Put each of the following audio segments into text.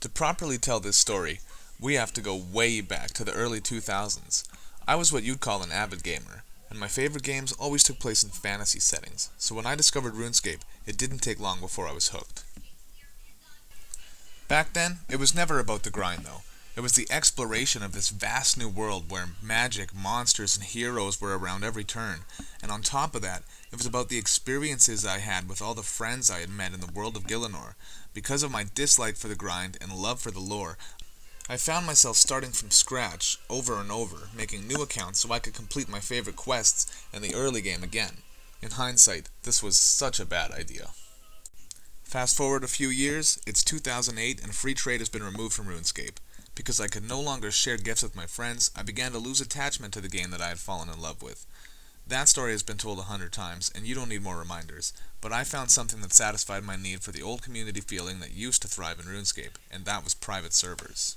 To properly tell this story, we have to go way back to the early 2000s. I was what you'd call an avid gamer, and my favorite games always took place in fantasy settings, so when I discovered RuneScape, it didn't take long before I was hooked. Back then, it was never about the grind though. It was the exploration of this vast new world where magic, monsters, and heroes were around every turn, and on top of that, it was about the experiences I had with all the friends I had met in the world of Gielinor. Because of my dislike for the grind and love for the lore, I found myself starting from scratch over and over, making new accounts so I could complete my favorite quests in the early game again. In hindsight, this was such a bad idea. Fast forward a few years, it's 2008 and free trade has been removed from RuneScape. Because I could no longer share gifts with my friends, I began to lose attachment to the game that I had fallen in love with. That story has been told 100 times, and you don't need more reminders, but I found something that satisfied my need for the old community feeling that used to thrive in RuneScape, and that was private servers.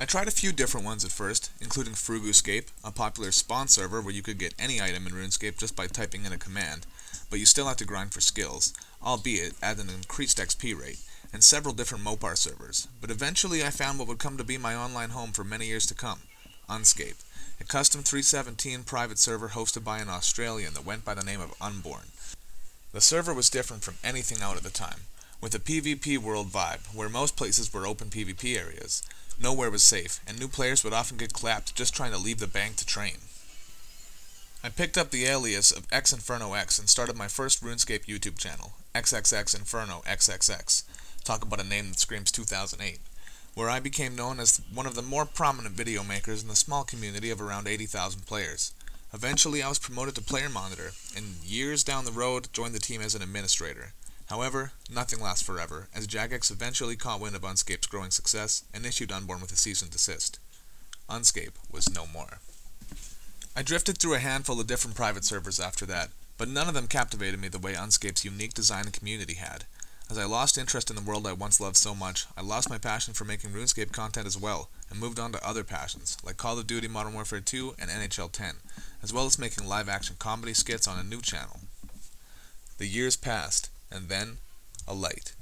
I tried a few different ones at first, including Fruguscape, a popular spawn server where you could get any item in RuneScape just by typing in a command, but you still have to grind for skills, albeit at an increased XP rate, and several different Mopar servers, but eventually I found what would come to be my online home for many years to come, Unscape, a custom 317 private server hosted by an Australian that went by the name of Unborn. The server was different from anything out at the time, with a PvP world vibe, where most places were open PvP areas. Nowhere was safe, and new players would often get clapped just trying to leave the bank to train. I picked up the alias of XInfernoX and started my first RuneScape YouTube channel, XXXInfernoXXX. Talk about a name that screams 2008, where I became known as one of the more prominent video makers in the small community of around 80,000 players. Eventually I was promoted to player monitor, and years down the road joined the team as an administrator. However, nothing lasts forever, as Jagex eventually caught wind of Unscape's growing success and issued Unborn with a cease and desist. Unscape was no more. I drifted through a handful of different private servers after that, but none of them captivated me the way Unscape's unique design and community had. As I lost interest in the world I once loved so much, I lost my passion for making RuneScape content as well, and moved on to other passions, like Call of Duty Modern Warfare 2 and NHL 10, as well as making live-action comedy skits on a new channel. The years passed, and then, a light.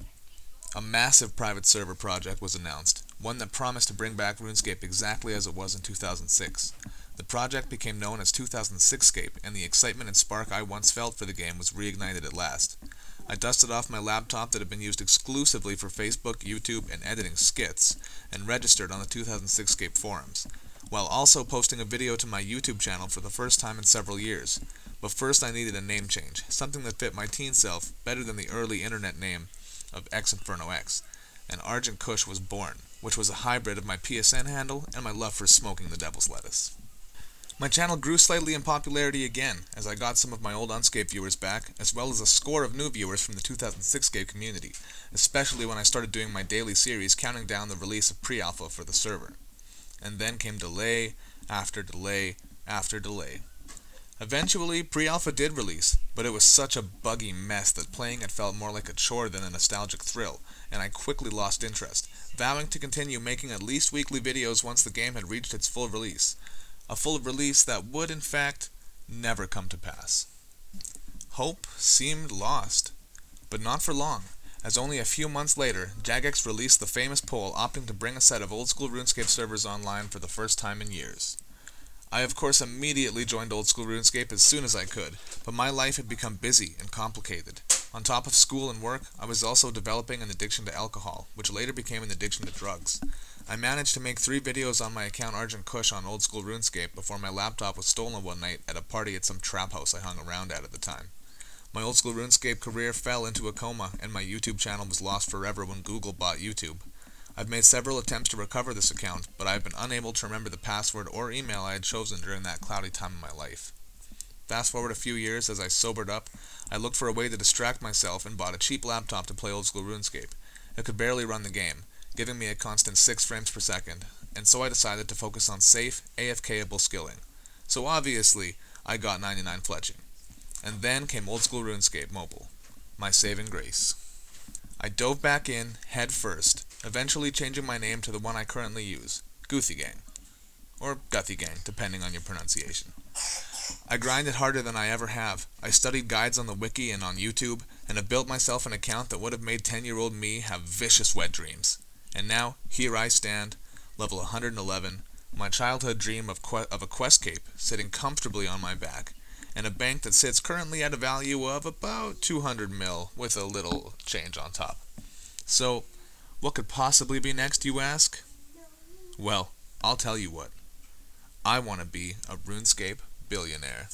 A massive private server project was announced, one that promised to bring back RuneScape exactly as it was in 2006. The project became known as 2006scape, and the excitement and spark I once felt for the game was reignited at last. I dusted off my laptop that had been used exclusively for Facebook, YouTube, and editing skits, and registered on the 2006scape forums, while also posting a video to my YouTube channel for the first time in several years. But first I needed a name change, something that fit my teen self better than the early internet name of XInfernoX, and Argent Kush was born, which was a hybrid of my PSN handle and my love for smoking the devil's lettuce. My channel grew slightly in popularity again, as I got some of my old Unscape viewers back, as well as a score of new viewers from the 2006scape community, especially when I started doing my daily series counting down the release of pre-alpha for the server. And then came delay, after delay, after delay. Eventually, pre-alpha did release, but it was such a buggy mess that playing it felt more like a chore than a nostalgic thrill, and I quickly lost interest, vowing to continue making at least weekly videos once the game had reached its full release. A full release that would, in fact, never come to pass. Hope seemed lost, but not for long, as only a few months later, Jagex released the famous poll opting to bring a set of old-school RuneScape servers online for the first time in years. I of course immediately joined old-school RuneScape as soon as I could, but my life had become busy and complicated. On top of school and work, I was also developing an addiction to alcohol, which later became an addiction to drugs. I managed to make 3 videos on my account Argent Kush on old school RuneScape before my laptop was stolen one night at a party at some trap house I hung around at the time. My old school RuneScape career fell into a coma, and my YouTube channel was lost forever when Google bought YouTube. I've made several attempts to recover this account, but I have been unable to remember the password or email I had chosen during that cloudy time in my life. Fast forward a few years, as I sobered up, I looked for a way to distract myself and bought a cheap laptop to play old school RuneScape. It could barely run the game, giving me a constant 6 frames per second, and so I decided to focus on safe, AFK-able skilling. So obviously, I got 99 fletching. And then came old school RuneScape Mobile, my saving grace. I dove back in, head first, eventually changing my name to the one I currently use, Guthy Gang, or Guthy Gang, depending on your pronunciation. I grinded harder than I ever have. I studied guides on the wiki and on YouTube, and have built myself an account that would have made 10-year-old me have vicious wet dreams. And now, here I stand, level 111, my childhood dream of a quest cape sitting comfortably on my back, and a bank that sits currently at a value of about 200 mil with a little change on top. So, what could possibly be next, you ask? Well, I'll tell you what. I want to be a RuneScape billionaire.